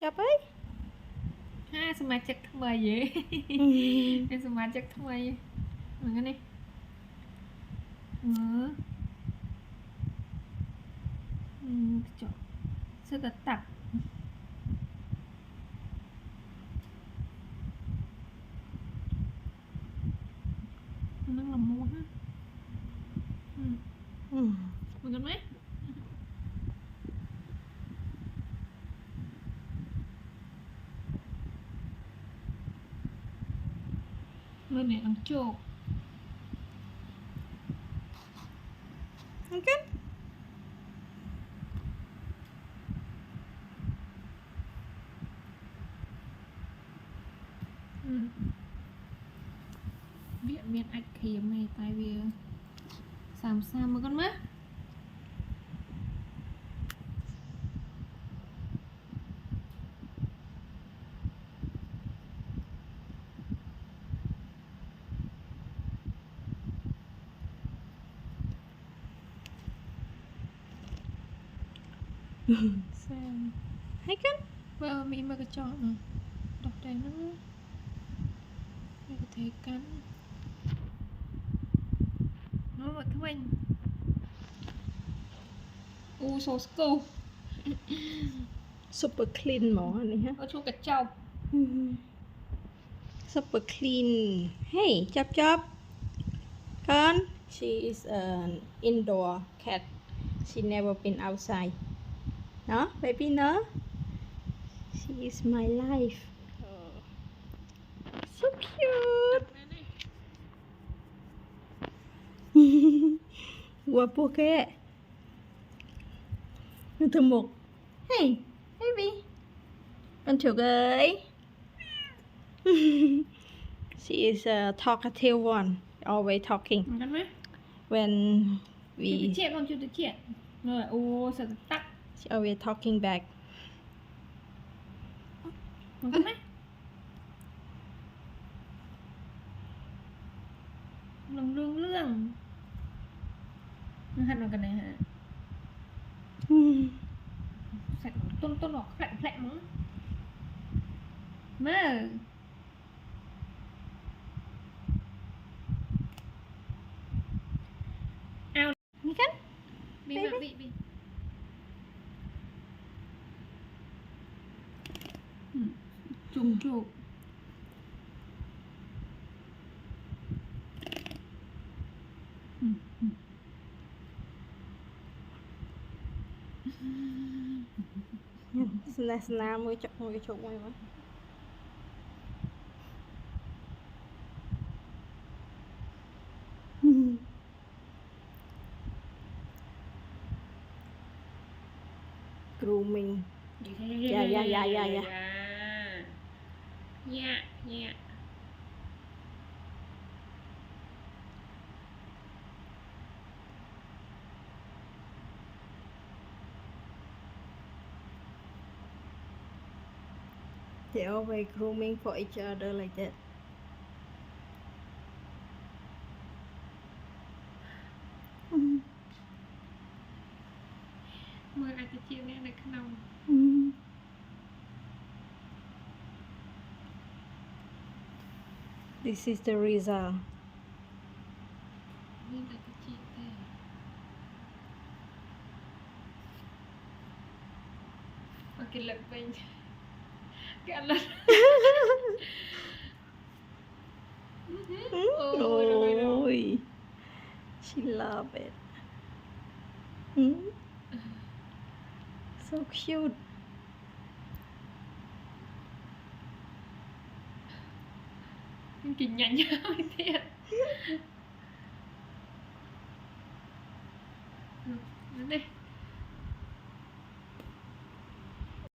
Chụp ấy. Ha,สมาชิกทำไมเยอะเป็นสมาชิกทำไมเหมือนกันนี่จบเสื้อตัดนั่งลำม้วนเหมือนกันไหมเมื่อไหร่ต้องโจกเหมือนกันវាអត់មានអាចក្រៀមទេតែវា30មើលគាត់មើលhay kan បើមានមើលកញ្ចក់ដុសតែហ្នឹងវាក៏ធ្វើកាន់នោះមកធ្វើវិញអូសូស្គូ super clean ហ្មងនេះហ៎ អូឈូកញ្ចប់ super clean hey chop con she is an indoor cat she never been outside no baby no she is my life so cute guapo que nó thơm một hey baby con chuột ơi she is a talkative one always talking เหมือนกันไหม when จุด we เจี๊ยบลองจุดเจี๊ยบเลยโอ้สตั๊ก she always talking back เหมือนกันไหมเรื่องมันหันมากันเลยฮะใส่ต้นออกแผลมั้งเมื่อเอา นี่กัน บีจุกสนามือจับมือชกมือมั้ยgrooming อย่าเนี่ยthey always grooming for each other like that มืออาจจะเจี๊ยบเนี่ยในขนม this is the result นี่อาจจะเจี๊ยบแต่มากินเล็บเป็นกันเลยoh she love it so cute กินยันยาวไอ้เตี้ยนั่นเลย